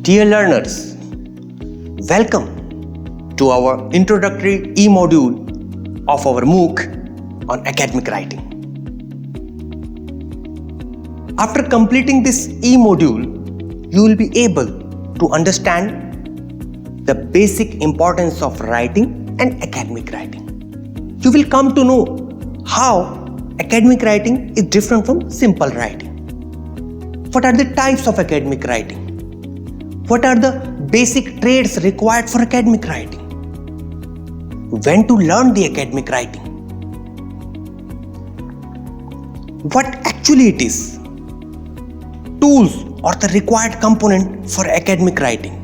Dear learners, welcome to our introductory e-module of our MOOC on academic writing. After completing this e-module, you will be able to understand the basic importance of writing and academic writing. You will come to know how academic writing is different from simple writing. What are the types of academic writing? What are the basic traits required for academic writing? When to learn the academic writing? What actually it is? Tools or the required component for academic writing?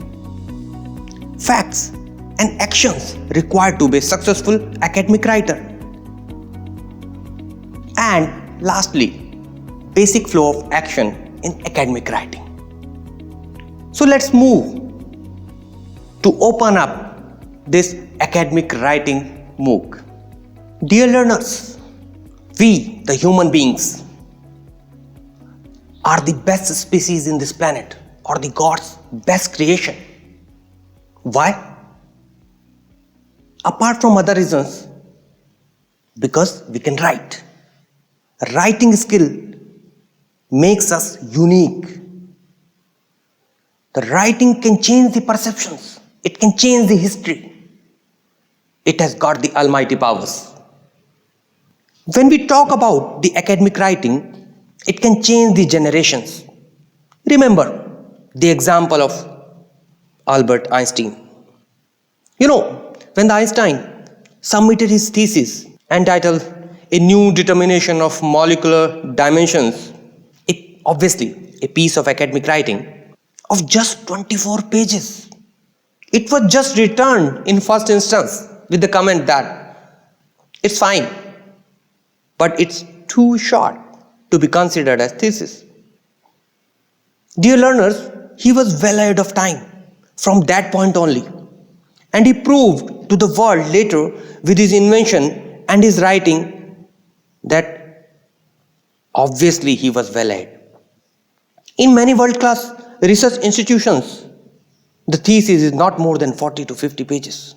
Facts and actions required to be a successful academic writer. And lastly, basic flow of action in academic writing. So let's move to open up this academic writing MOOC. Dear learners, we, the human beings, are the best species in this planet, or the God's best creation. Why? Apart from other reasons, because we can write. Writing skill makes us unique. The writing can change the perceptions. It can change the history. It has got the almighty powers. When we talk about the academic writing, it can change the generations. Remember the example of Albert Einstein. When Einstein submitted his thesis entitled A New Determination of Molecular Dimensions, it obviously a piece of academic writing of just 24 pages. It was just returned in first instance with the comment that it's fine, but it's too short to be considered as thesis. Dear learners, he was well ahead of time from that point only, and he proved to the world later with his invention and his writing that obviously he was well ahead. In many world-class research institutions, the thesis is not more than 40 to 50 pages.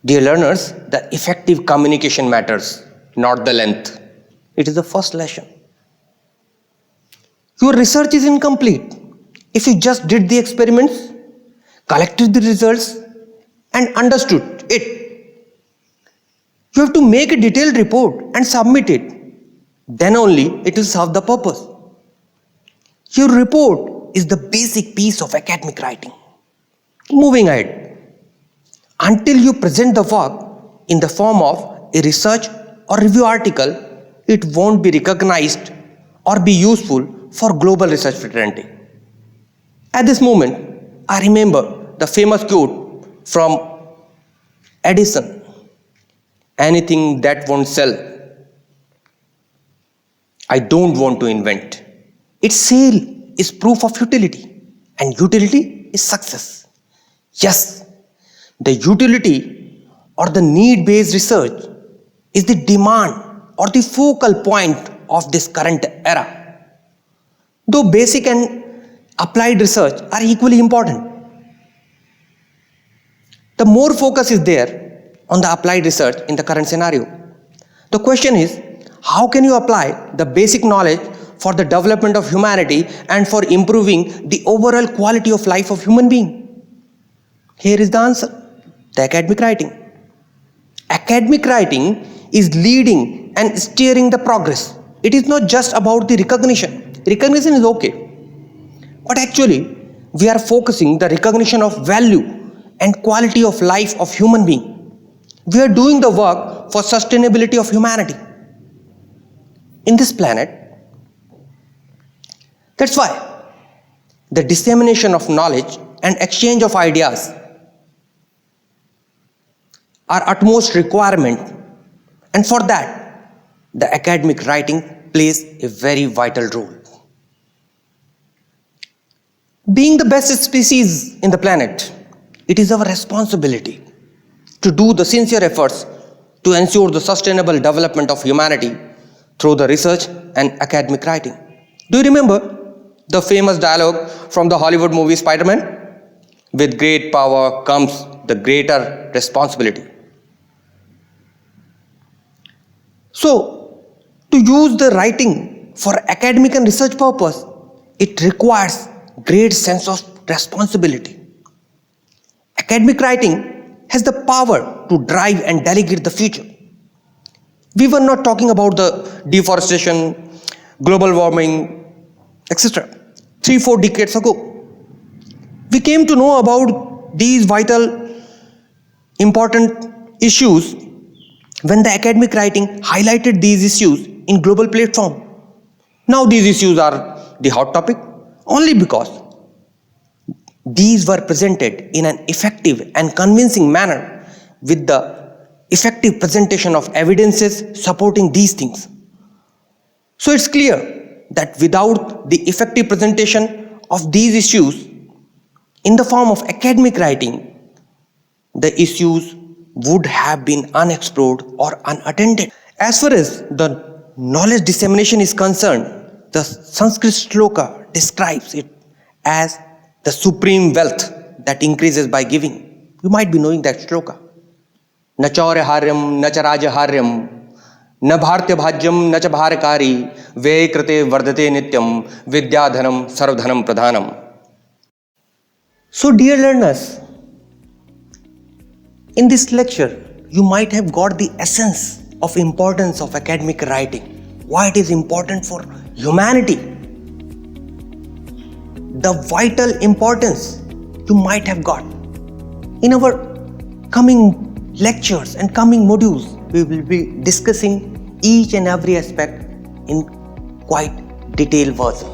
Dear learners, the effective communication matters, not the length. It is the first lesson. Your research is incomplete if you just did the experiments, collected the results, and understood it. You have to make a detailed report and submit it. Then only it will serve the purpose. Your report is the basic piece of academic writing. Moving ahead, until you present the work in the form of a research or review article, it won't be recognized or be useful for global research fraternity. At this moment, I remember the famous quote from Edison, "Anything that won't sell, I don't want to invent." Its sale is proof of utility, and utility is success. Yes, the utility or the need-based research is the demand or the focal point of this current era. Though basic and applied research are equally important, the more focus is there on the applied research in the current scenario. The question is, how can you apply the basic knowledge for the development of humanity and for improving the overall quality of life of human being? Here is the answer: the academic writing. Academic writing is leading and steering the progress. It is not just about the recognition. Recognition is okay, but actually we are focusing the recognition of value and quality of life of human being. We are doing the work for sustainability of humanity in this planet. That's why the dissemination of knowledge and exchange of ideas are utmost requirement, and for that, the academic writing plays a very vital role. Being the best species in the planet, it is our responsibility to do the sincere efforts to ensure the sustainable development of humanity through the research and academic writing. Do you remember The famous dialogue from the Hollywood movie Spider-Man. With great power comes the greater responsibility. So, to use the writing for academic and research purpose, it requires great sense of responsibility. Academic writing has the power to drive and delegate the future. We were not talking about the deforestation, global warming, etc. 3-4 decades ago. We came to know about these vital, important issues when the academic writing highlighted these issues in global platform. Now these issues are the hot topic only because these were presented in an effective and convincing manner with the effective presentation of evidences supporting these things. So it's clear that without the effective presentation of these issues in the form of academic writing, the issues would have been unexplored or unattended. As far as the knowledge dissemination is concerned, the Sanskrit shloka describes it as the supreme wealth that increases by giving. You might be knowing that shloka. Na chauryaharyam, na charajaharyam, na bhartya bhajyam, na cha bharakari, ve krate vardate nityam, vidyadhanam sarvdhanam pradhanam. So dear learners, in this lecture, you might have got the essence of importance of academic writing, why it is important for humanity, the vital importance you might have got. In our coming lectures and coming modules, we will be discussing each and every aspect in quite detailed version.